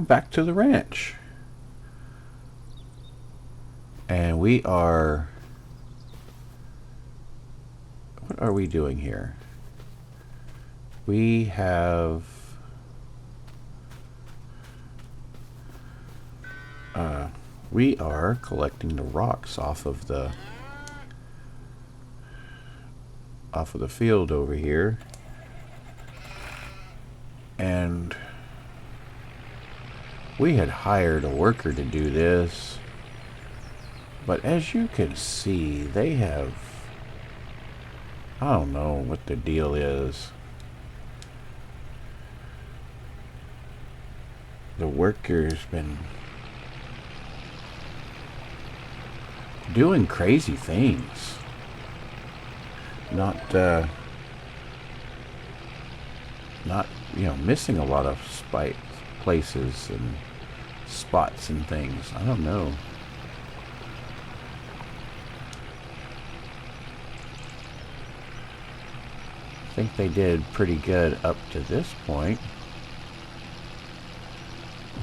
back to the ranch. And we are... What are we doing here? We have... we are collecting the rocks off of the field over here. And we had hired a worker to do this, but as you can see, they have, I don't know what the deal is. The worker's been doing crazy things. Not missing a lot of places and spots and things. I don't know. I think they did pretty good up to this point.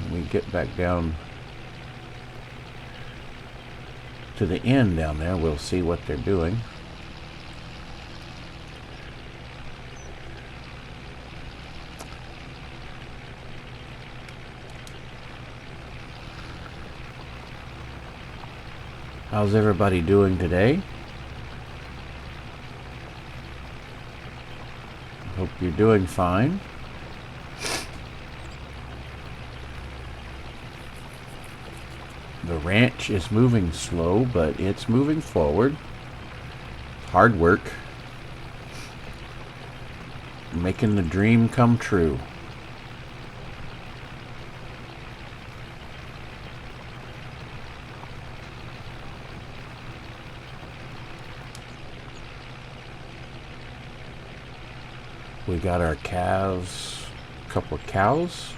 When we get back down to the end down there, we'll see what they're doing. How's everybody doing today? Hope you're doing fine. The ranch is moving slow, but it's moving forward. Hard work. Making the dream come true. We got our calves, a couple of cows.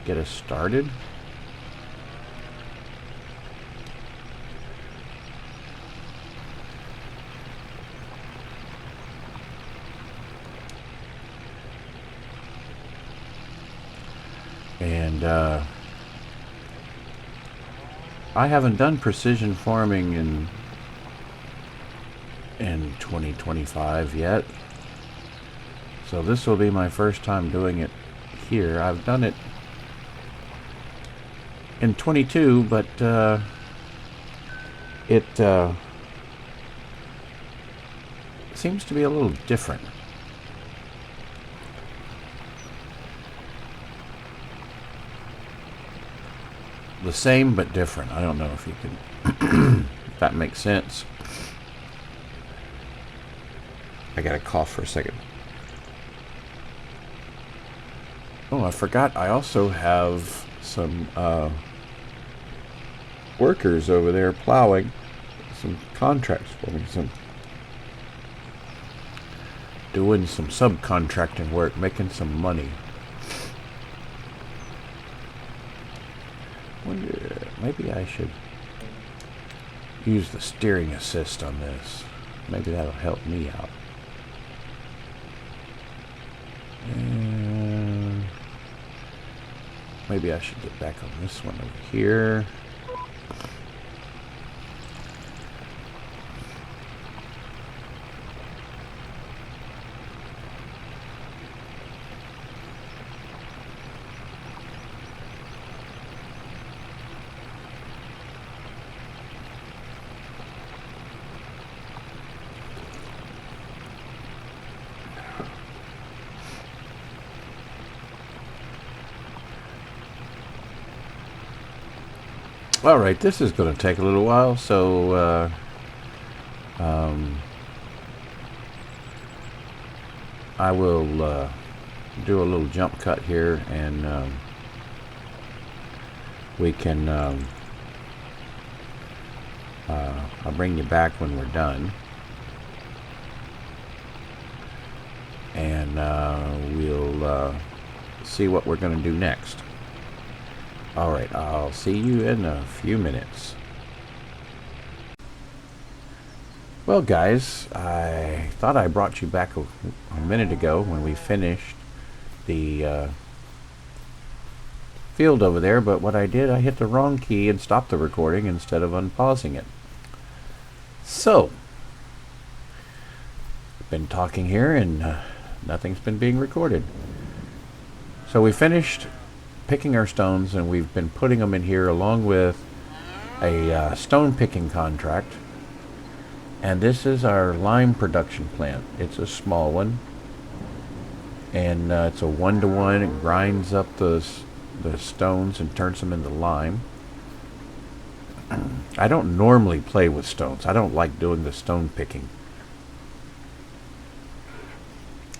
Get us started. And I haven't done precision farming in 2025 yet. So this will be my first time doing it here. I've done it in 22, but it seems to be a little different. The same but different. I don't know if you can if that makes sense. I gotta cough for a second. Oh, I forgot, I also have some workers over there plowing, some contracts for me, doing some subcontracting work, making some money. Wonder, maybe I should use the steering assist on this. Maybe that'll help me out. And maybe I should get back on this one over here. Alright, this is going to take a little while, so I will do a little jump cut here, and we can I'll bring you back when we're done, and we'll see what we're going to do next. Alright, I'll see you in a few minutes. Well guys, I thought I brought you back a minute ago when we finished the field over there, but what I did, I hit the wrong key and stopped the recording instead of unpausing it. So, been talking here and nothing's been being recorded. So we finished picking our stones and we've been putting them in here along with a stone picking contract. And this is our lime production plant. It's a small one, and it's a 1-to-1. It grinds up the stones and turns them into lime. I don't normally play with stones. I don't like doing the stone picking.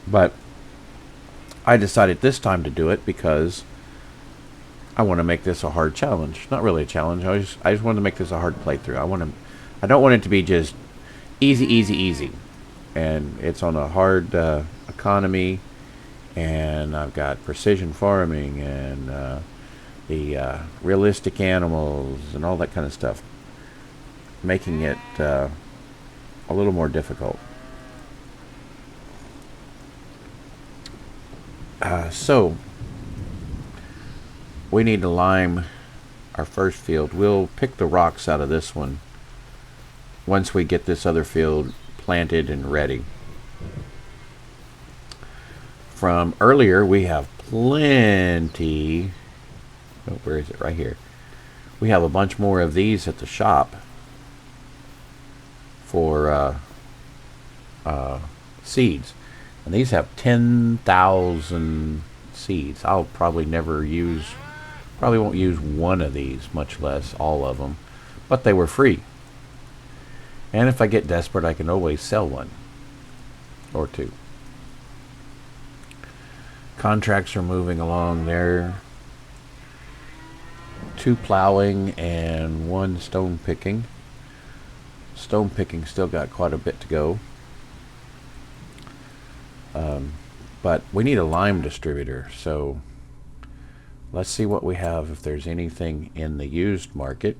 But I decided this time to do it because I want to make this a hard challenge. Not really a challenge. I just wanted to make this a hard playthrough. I don't want it to be just easy, easy, easy. And it's on a hard economy, and I've got precision farming and the realistic animals and all that kind of stuff, making it a little more difficult. So we need to lime our first field. We'll pick the rocks out of this one once we get this other field planted and ready. From earlier, we have plenty. Oh, where is it? Right here. We have a bunch more of these at the shop for seeds. And these have 10,000 seeds. I'll probably won't use one of these, much less all of them. But they were free. And if I get desperate, I can always sell one or two. Contracts are moving along there. 2 plowing and 1 stone picking. Stone picking still got quite a bit to go. But we need a lime distributor, so let's see what we have, if there's anything in the used market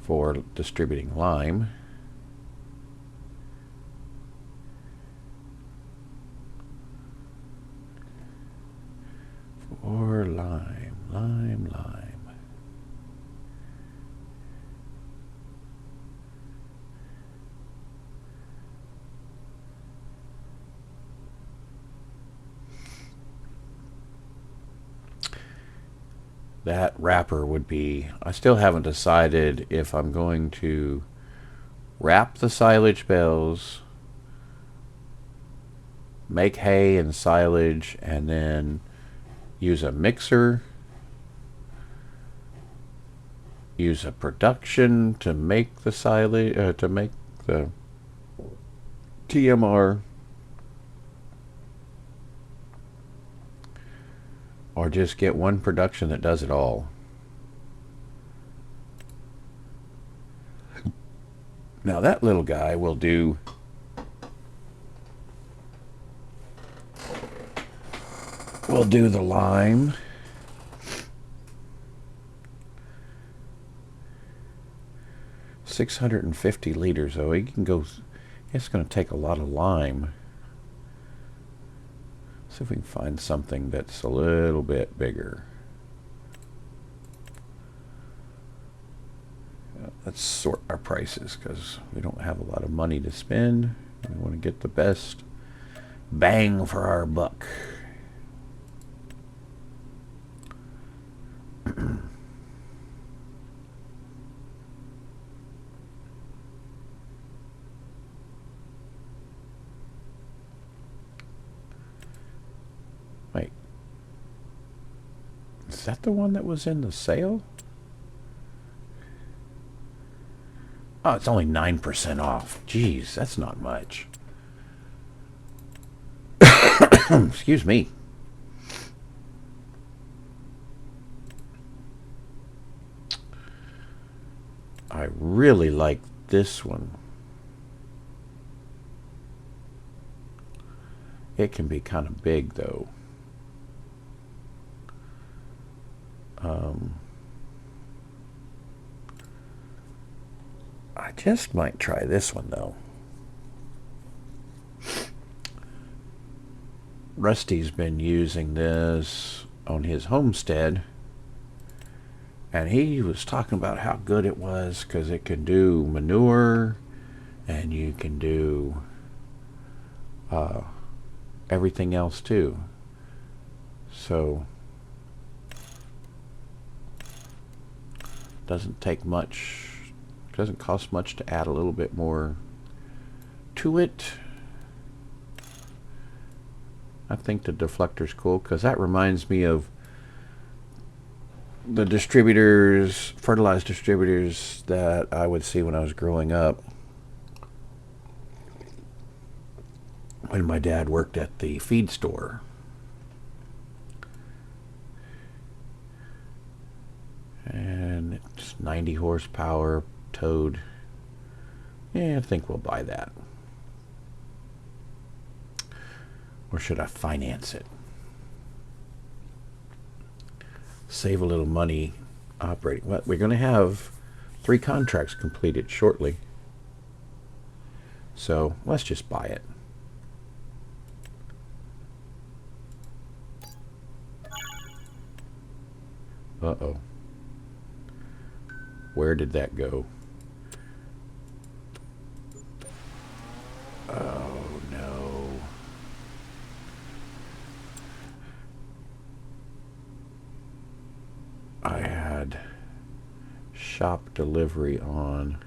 for distributing lime. For lime. That wrapper would be, I still haven't decided if I'm going to wrap the silage bales, make hay and silage, and then use a mixer, use a production to make the silage, to make the TMR, or just get one production that does it all. Now that little guy will do the lime. $650 liters, though. You can go. It's going to take a lot of lime. See if we can find something that's a little bit bigger. Let's sort our prices because we don't have a lot of money to spend. We want to get the best bang for our buck. Wait. Is that the one that was in the sale? Oh, it's only 9% off. Jeez, that's not much. Excuse me. I really like this one. It can be kind of big, though. I just might try this one, though. Rusty's been using this on his homestead, and he was talking about how good it was because it can do manure, and you can do everything else too. So doesn't take much, doesn't cost much to add a little bit more to it. I think the deflector's cool because that reminds me of the distributors, fertilizer distributors that I would see when I was growing up, when my dad worked at the feed store. And it's 90 horsepower towed. Yeah, I think we'll buy that. Or should I finance it? Save a little money operating. Well, we're going to have 3 contracts completed shortly. So let's just buy it. Uh-oh. Where did that go? Oh, no. I had shop delivery on.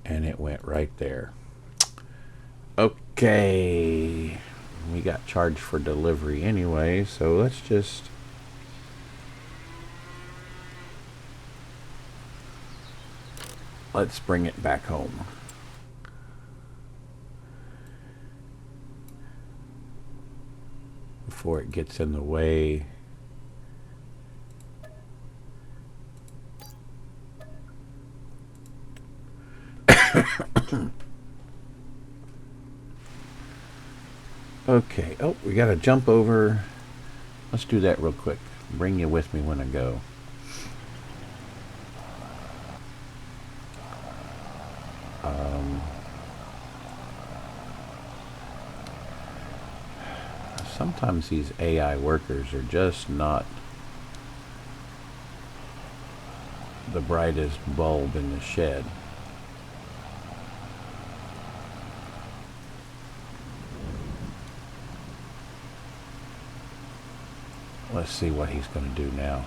And it went right there. Okay. We got charged for delivery anyway, so let's just... let's bring it back home. Before it gets in the way. Okay. Oh, we got to jump over. Let's do that real quick. Bring you with me when I go. Sometimes these AI workers are just not the brightest bulb in the shed. Let's see what he's going to do now.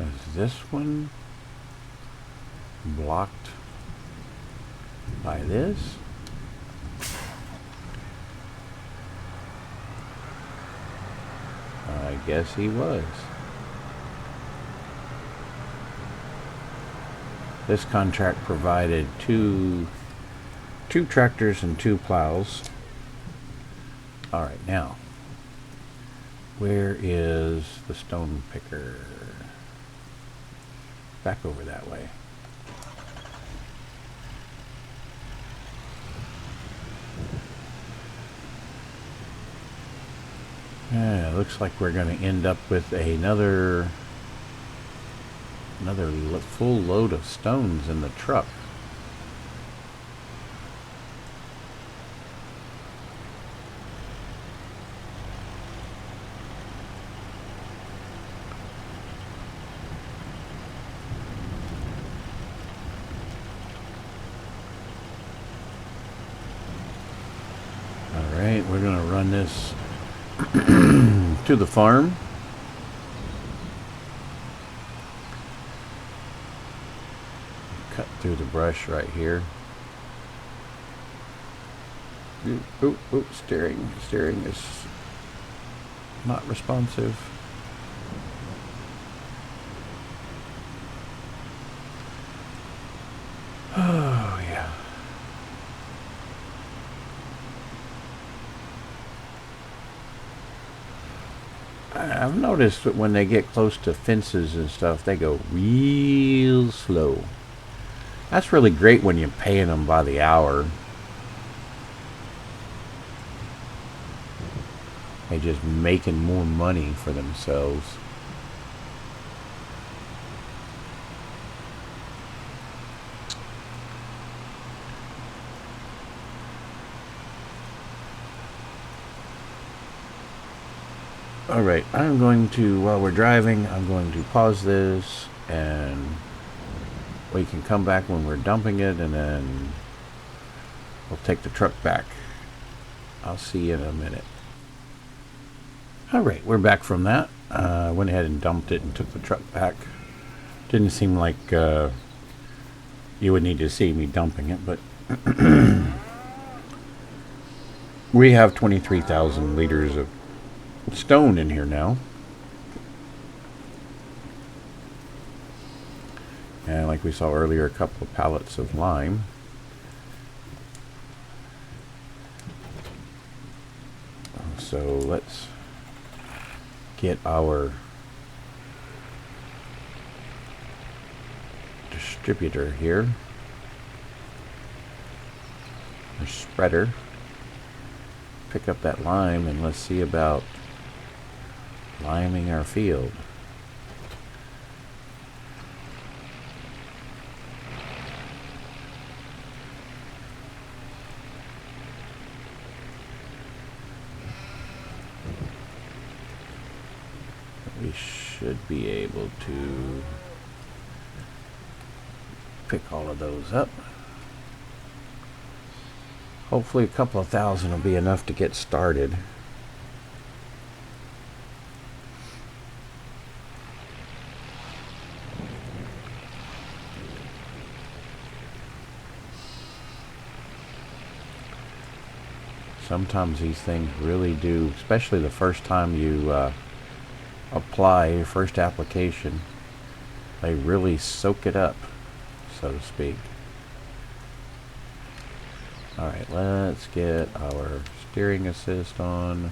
Is this one blocked by this? I guess he was. This contract provided two tractors and 2 plows. All right, now, where is the stone picker? Back over that way. Yeah, looks like we're going to end up with another full load of stones in the truck. All right, we're going to run this to the farm. Cut through the brush right here. Ooh, steering is not responsive. Oh yeah. I've noticed that when they get close to fences and stuff, they go real slow. That's really great when you're paying them by the hour. They're just making more money for themselves. Alright, I'm going to, while we're driving, I'm going to pause this, and we can come back when we're dumping it, and then we'll take the truck back. I'll see you in a minute. Alright, we're back from that. Went ahead and dumped it and took the truck back. Didn't seem like you would need to see me dumping it, but we have 23,000 liters of stone in here now. And like we saw earlier, a couple of pallets of lime. So let's get our distributor here, our spreader. Pick up that lime and let's see about liming our field. We should be able to pick all of those up. Hopefully a couple of thousand will be enough to get started. Sometimes these things really do, especially the first time you apply your first application, they really soak it up, so to speak. Alright, let's get our steering assist on.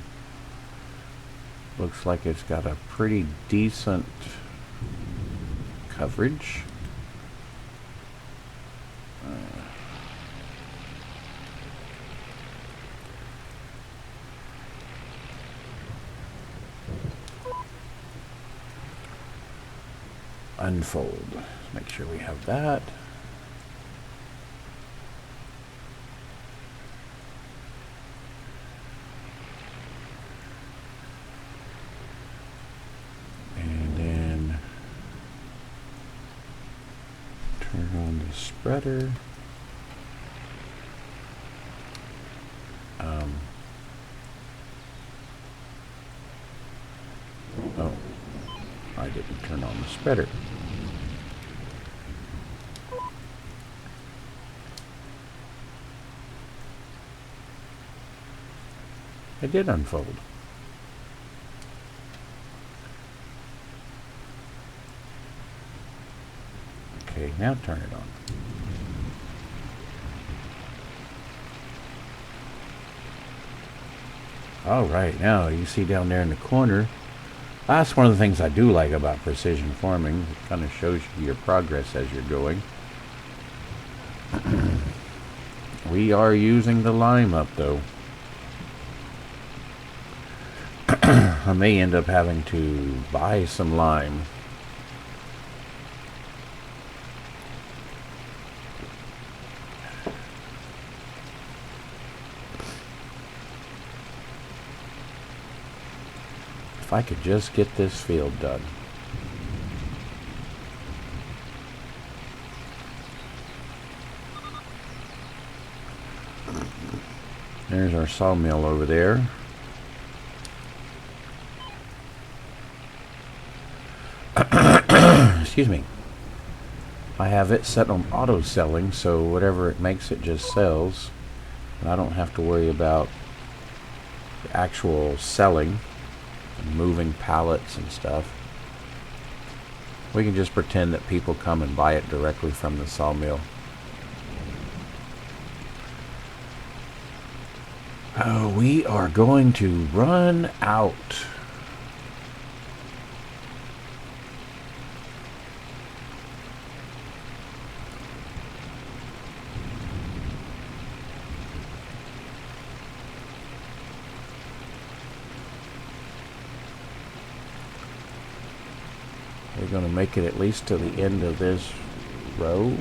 Looks like it's got a pretty decent coverage. Unfold. Make sure we have that. And then turn on the spreader. Oh, I didn't turn on the spreader. It did unfold. Okay, now turn it on. All right, now you see down there in the corner, that's one of the things I do like about precision farming. It kind of shows you your progress as you're going. We are using the lime up though. I may end up having to buy some lime. If I could just get this field done. There's our sawmill over there. Excuse me. I have it set on auto selling, so whatever it makes it just sells, and I don't have to worry about the actual selling and moving pallets and stuff. We can just pretend that people come and buy it directly from the sawmill. Oh, we are going to run out. We're going to make it at least to the end of this row.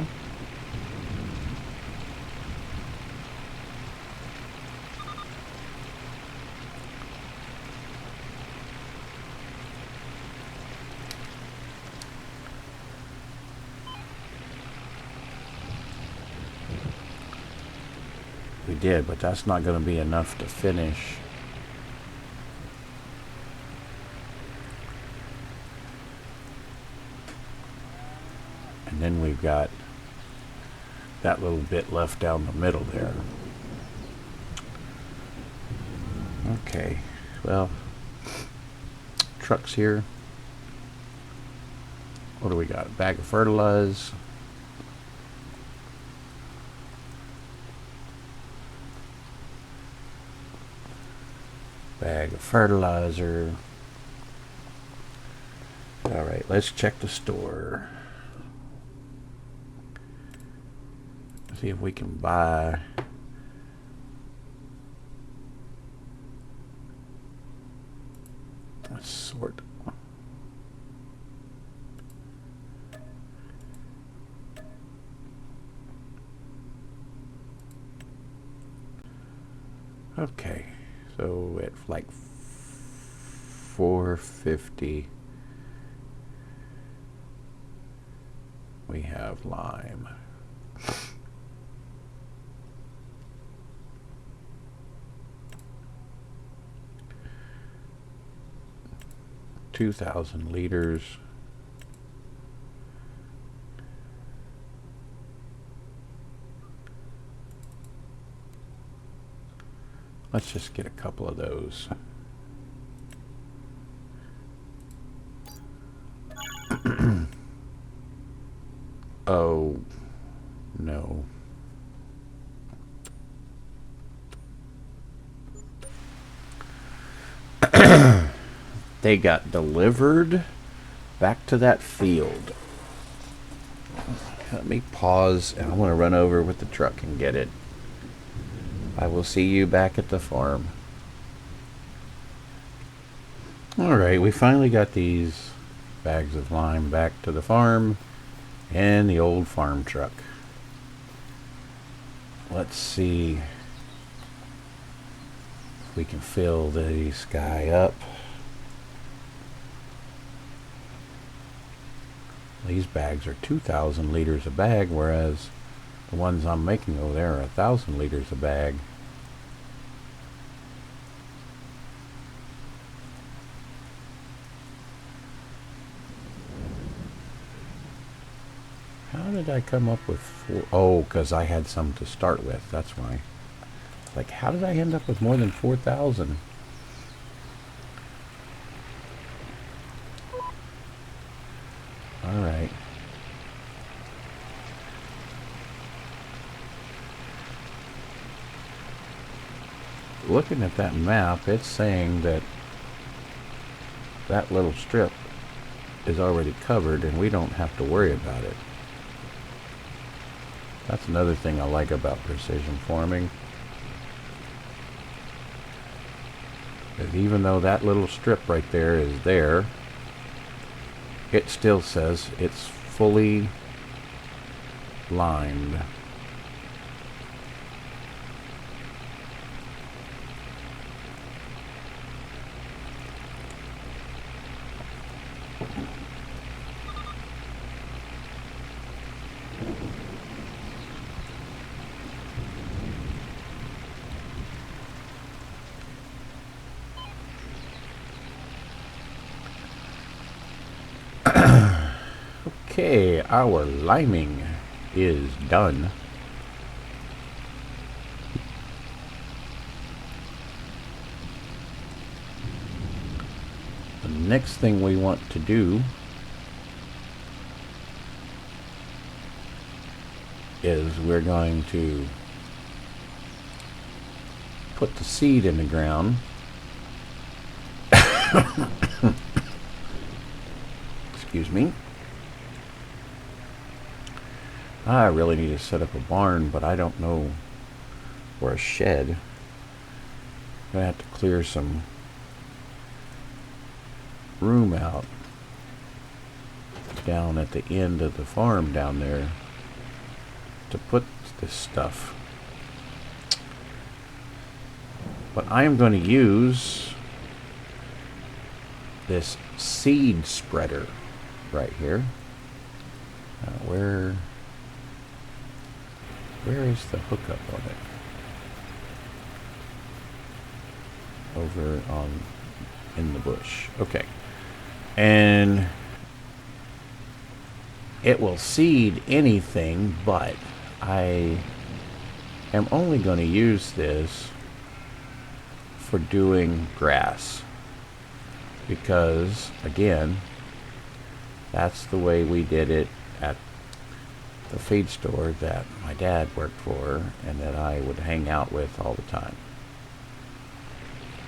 did, but that's not going to be enough to finish. And then we've got that little bit left down the middle there. Okay, well, truck's here. What do we got? A bag of fertilizer. Bag of fertilizer. All right, let's check the store. See if we can buy a sort. Okay, so at like 450 we have lime. $2,000 liters. Let's just get a couple of those. Oh, no. They got delivered back to that field. Let me pause, and I want to run over with the truck and get it. I will see you back at the farm. Alright, we finally got these bags of lime back to the farm and the old farm truck. Let's see if we can fill this guy up. These bags are 2,000 liters a bag, whereas the ones I'm making over there are 1,000 liters a bag. How did I come up with 4? Oh, because I had some to start with. That's why. Like, how did I end up with more than 4,000? All right. Looking at that map, it's saying that that little strip is already covered and we don't have to worry about it. That's another thing I like about precision farming. Is even though that little strip right there is there, it still says it's fully lined. Okay, our liming is done. The next thing we want to do is we're going to put the seed in the ground. Excuse me. I really need to set up a barn, but I don't know, or a shed. I'm gonna have to clear some room out down at the end of the farm down there to put this stuff. But I am going to use this seed spreader right here. Where is the hookup on it? over on in the bush. Okay. And it will seed anything, but I am only going to use this for doing grass, because again, that's the way we did it at the feed store that my dad worked for and that I would hang out with all the time.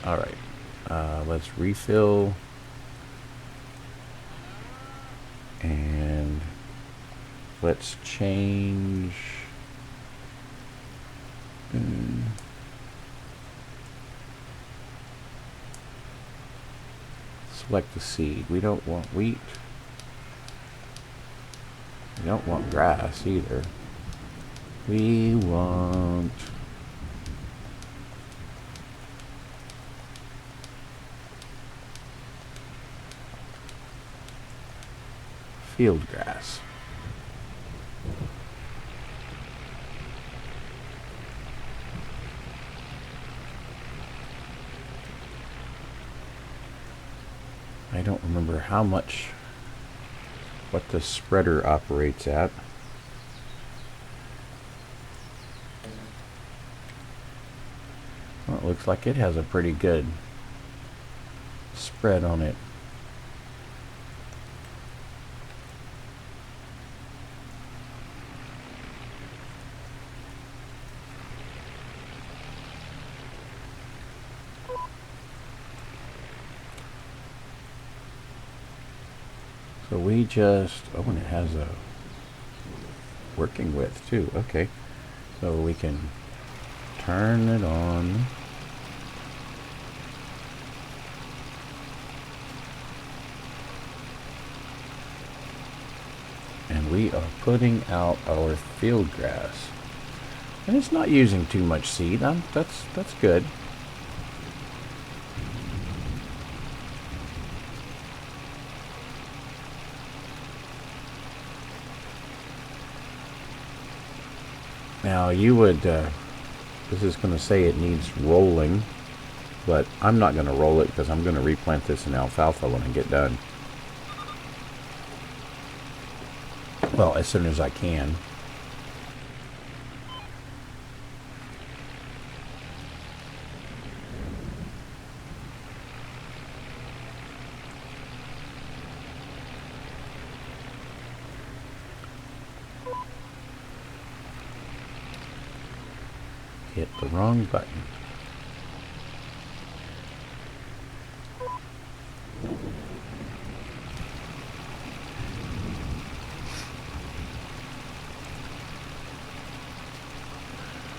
All right, let's refill, and let's change. Select the seed. We don't want wheat. We don't want grass either. We want field grass. I don't remember how much, what the spreader operates at. Well, it looks like it has a pretty good spread on it. So we just, oh, and it has a working width too. Okay, so we can turn it on. And we are putting out our field grass. And it's not using too much seed. That's good. Now you would, this is going to say it needs rolling, but I'm not going to roll it because I'm going to replant this in alfalfa when I get done. Well, as soon as I can. Hit the wrong button.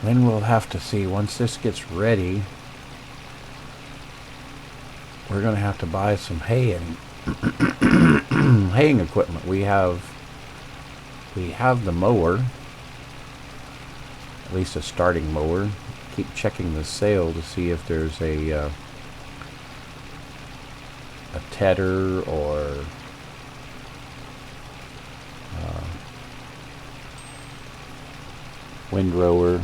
Then we'll have to see, once this gets ready, we're going to have to buy some hay and haying equipment. We have the mower, at least a starting mower. Keep checking the sale to see if there's a tedder or windrower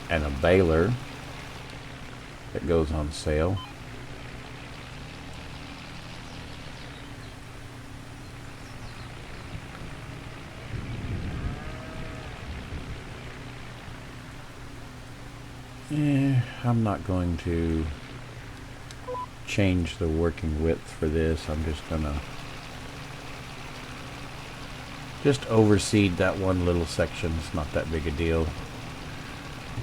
and a baler that goes on sale. I'm not going to change the working width for this. I'm just gonna overseed that one little section. It's not that big a deal.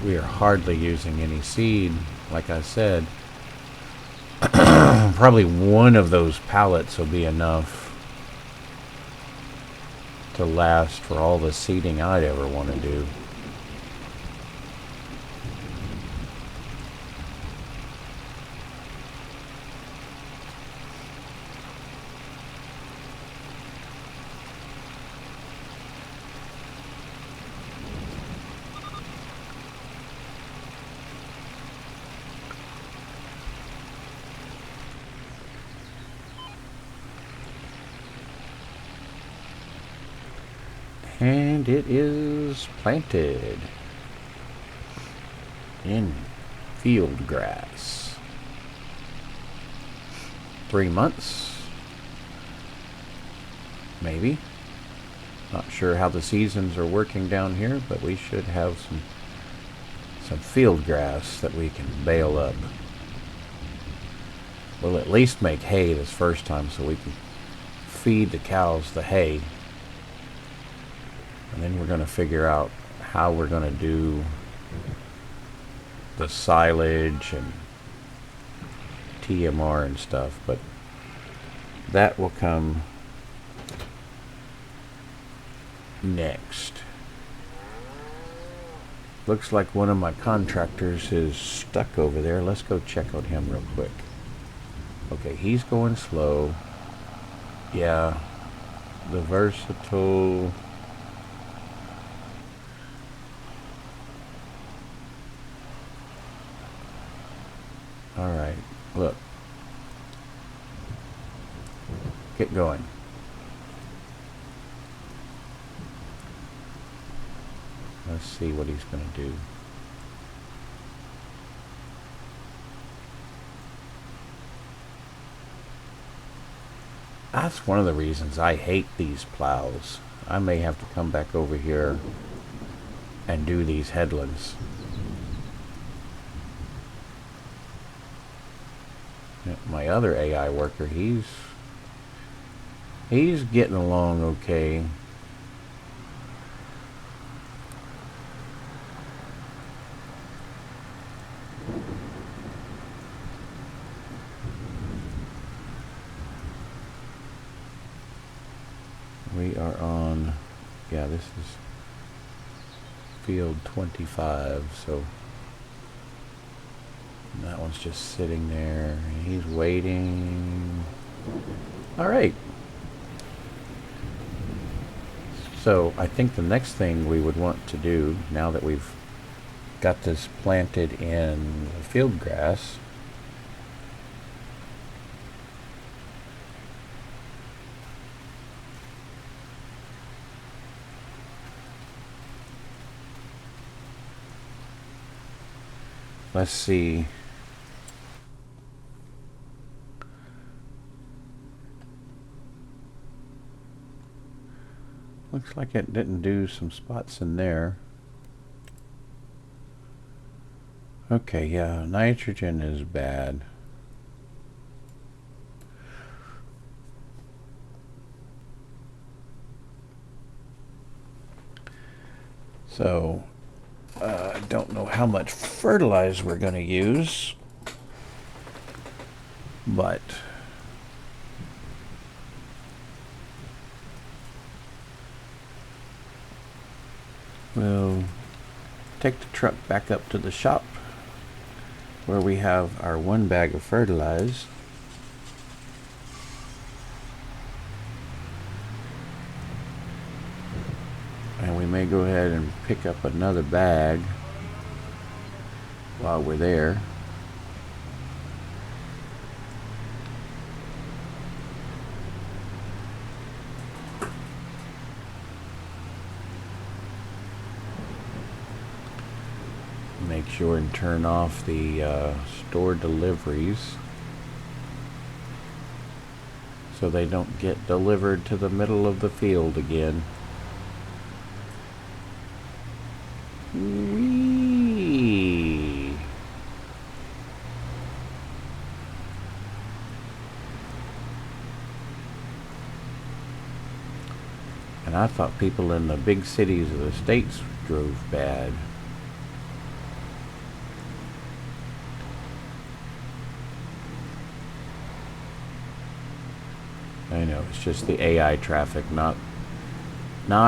We are hardly using any seed, like I said. Probably one of those pallets will be enough to last for all the seeding I'd ever want to do. And it is planted. in field grass. 3 months, maybe. Not sure how the seasons are working down here, but we should have some field grass that we can bale up. We'll at least make hay this first time so we can feed the cows the hay. And then we're going to figure out how we're going to do the silage and TMR and stuff, but that will come next. Looks like one of my contractors is stuck over there. Let's go check on him real quick. Okay, he's going slow. Yeah, the versatile. Alright, look. Get going. Let's see what he's going to do. That's one of the reasons I hate these plows. I may have to come back over here and do these headlands. My other AI worker, he's getting along okay. We are on, yeah, this is field 25, so that one's just sitting there. He's waiting. All right. So I think the next thing we would want to do, now that we've got this planted in the field grass, let's see. Looks like it didn't do some spots in there. Okay, yeah, nitrogen is bad. So, I don't know how much fertilizer we're going to use, but we'll take the truck back up to the shop where we have our 1 bag of fertilizer. And we may go ahead and pick up another bag while we're there. Make sure and turn off the store deliveries so they don't get delivered to the middle of the field again. Whee! And I thought people in the big cities of the States drove bad. I know, it's just the AI traffic, not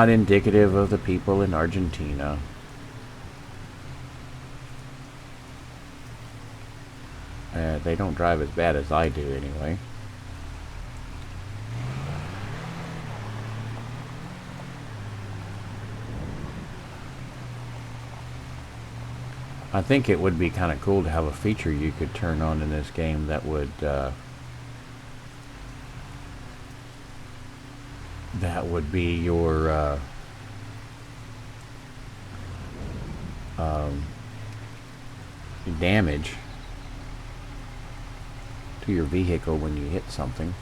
indicative of the people in Argentina. They don't drive as bad as I do anyway. I think it would be kind of cool to have a feature you could turn on in this game that would be your damage to your vehicle when you hit something.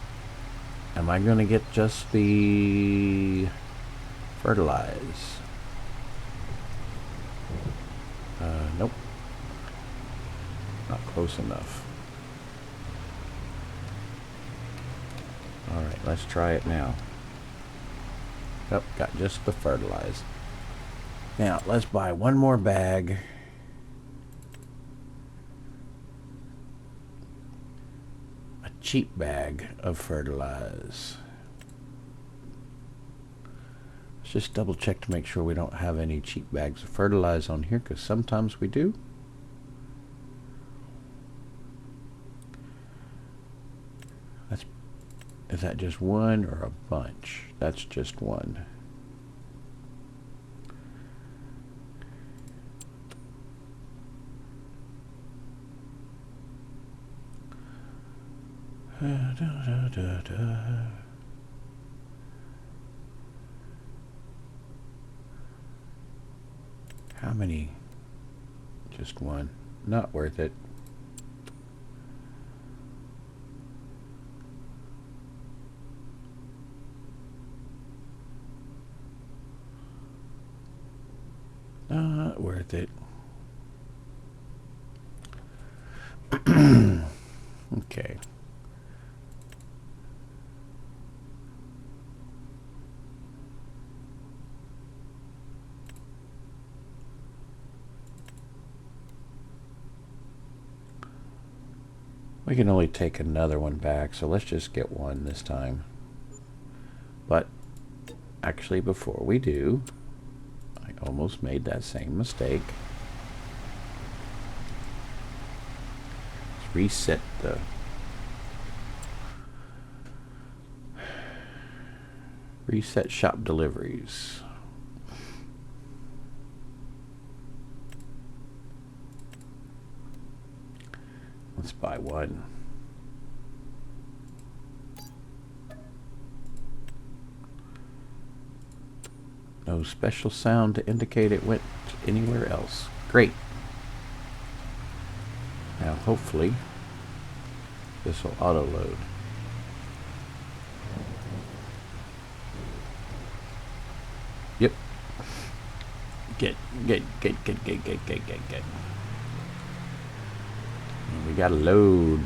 Am I going to get just the fertilize? Nope. Not close enough. Alright, let's try it now. Nope, got just the fertilize. Now, let's buy one more bag. A cheap bag of fertilize. Let's just double check to make sure we don't have any cheap bags of fertilize on here, because sometimes we do. Is that just one or a bunch? That's just one. How many? Just one. Not worth it. Not worth it. Okay. We can only take another one back, so let's just get one this time. But actually, before we do, I almost made that same mistake. Let's reset the reset shop deliveries. Let's buy one. No special sound to indicate it went anywhere else. Great. Now hopefully this will auto load. Yep. Get. We gotta load.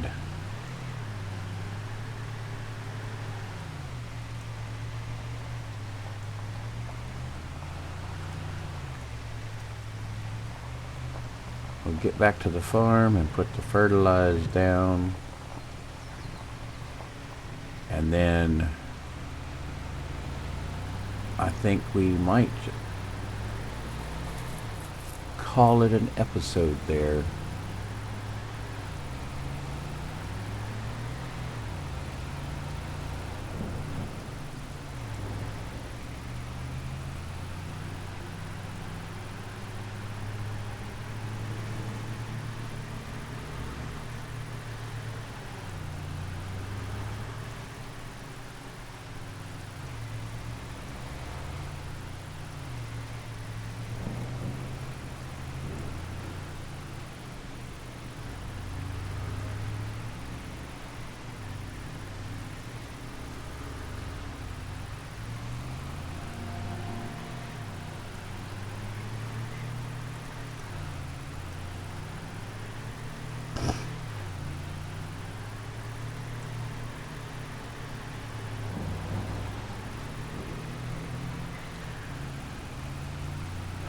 We'll get back to the farm and put the fertilizer down. And then I think we might call it an episode there.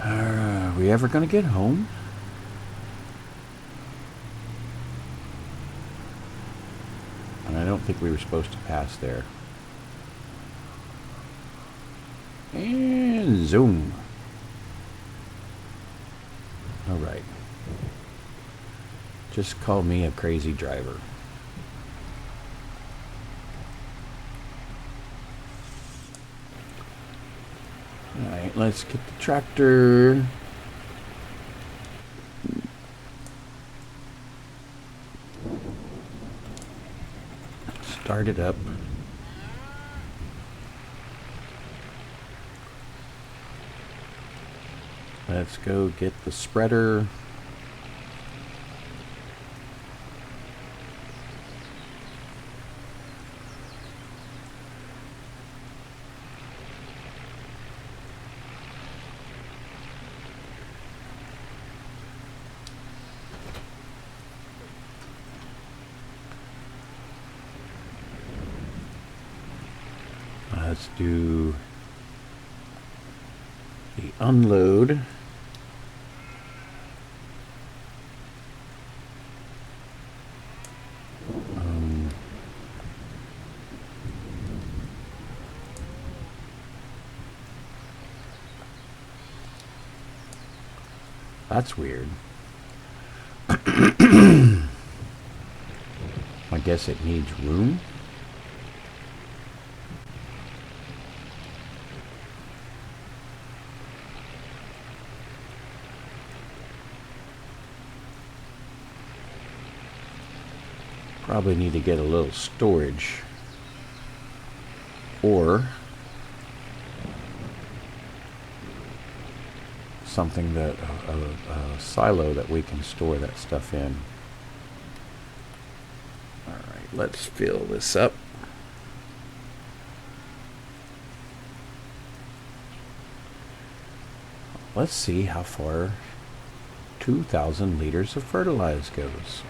Are we ever gonna get home? And I don't think we were supposed to pass there. And zoom. All right. Just call me a crazy driver. All right, let's get the tractor. Start it up. Let's go get the spreader. Let's do the unload. That's weird. I guess it needs room. Probably need to get a little storage, or something that a silo that we can store that stuff in. All right, let's fill this up. Let's see how far 2,000 liters of fertilizer goes.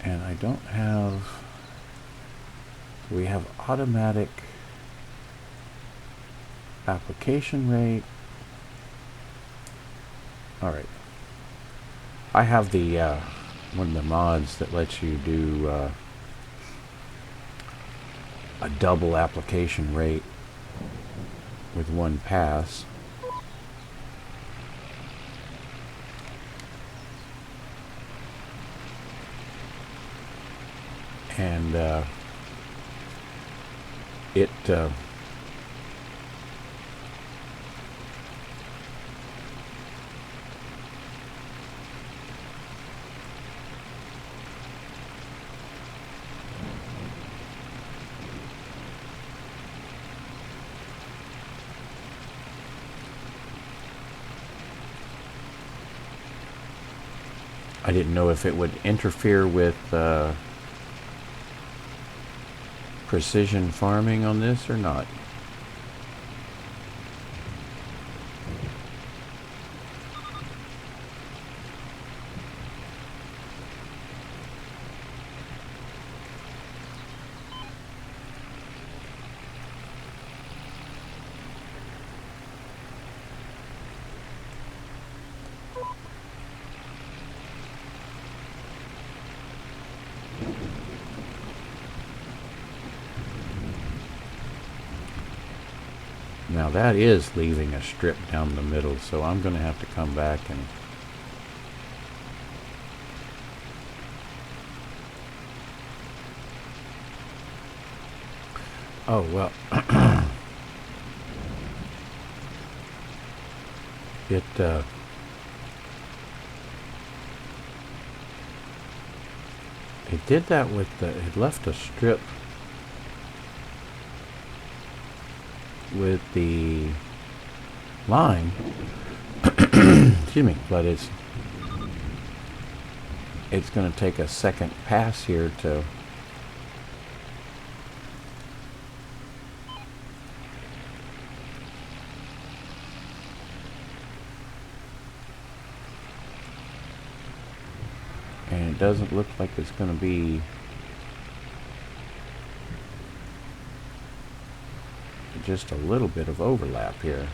And I don't have, we have automatic application rate. All right. I have the one of the mods that lets you do a double application rate with one pass. And it I didn't know if it would interfere with precision farming on this or not. Now that is leaving a strip down the middle, so I'm going to have to come back and oh well. It did that with the, it left a strip with the line. Excuse me, but it's going to take a second pass here to and it doesn't look like it's going to be just a little bit of overlap here.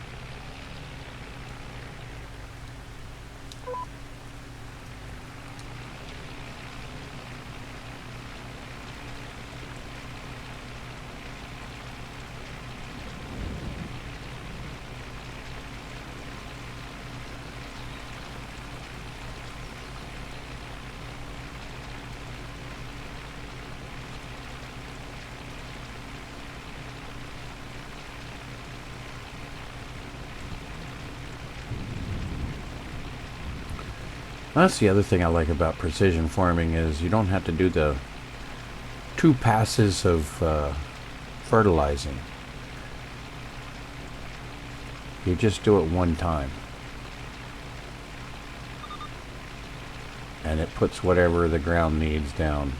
That's the other thing I like about precision farming is you don't have to do the 2 passes of fertilizing. You just do it one time. And it puts whatever the ground needs down.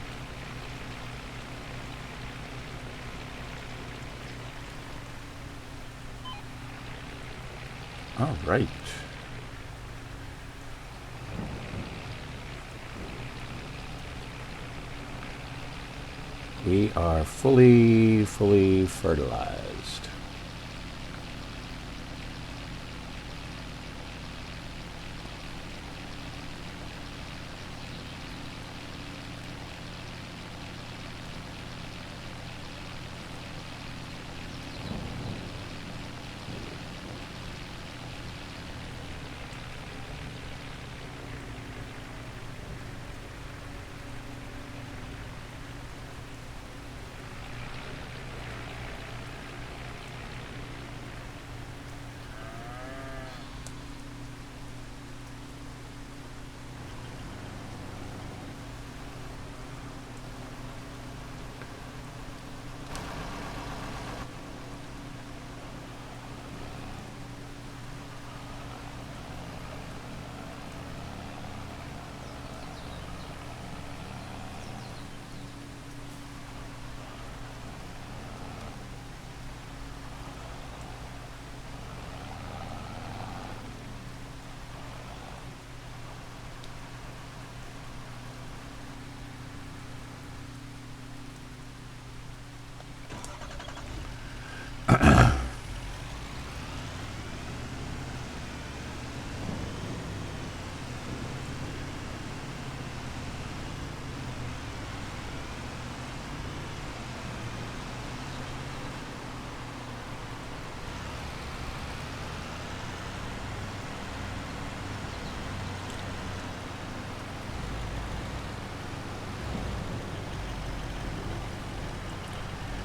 All right. We are fully fertilized.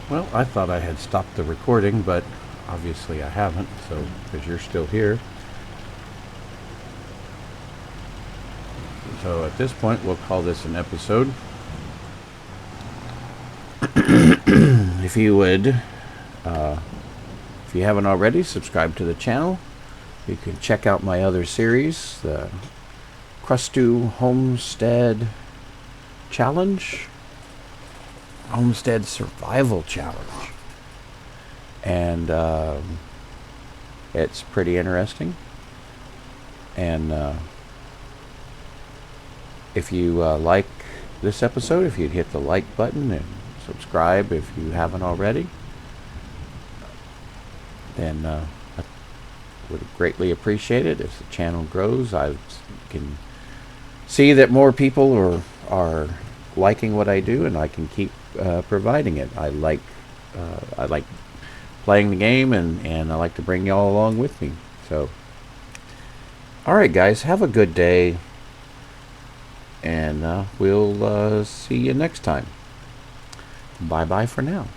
Well, I thought I had stopped the recording, but obviously I haven't, so because you're still here. So at this point, we'll call this an episode. If you would, if you haven't already, subscribe to the channel. You can check out my other series, the Crustu Homestead Challenge. Homestead Survival Challenge, and it's pretty interesting. And if you like this episode, if you'd hit the like button and subscribe if you haven't already, then I would greatly appreciate it. As the channel grows, I can see that more people are liking what I do, and I can keep providing it. I like playing the game, and I like to bring y'all along with me. So, all right, guys, have a good day, and we'll see you next time. Bye bye for now.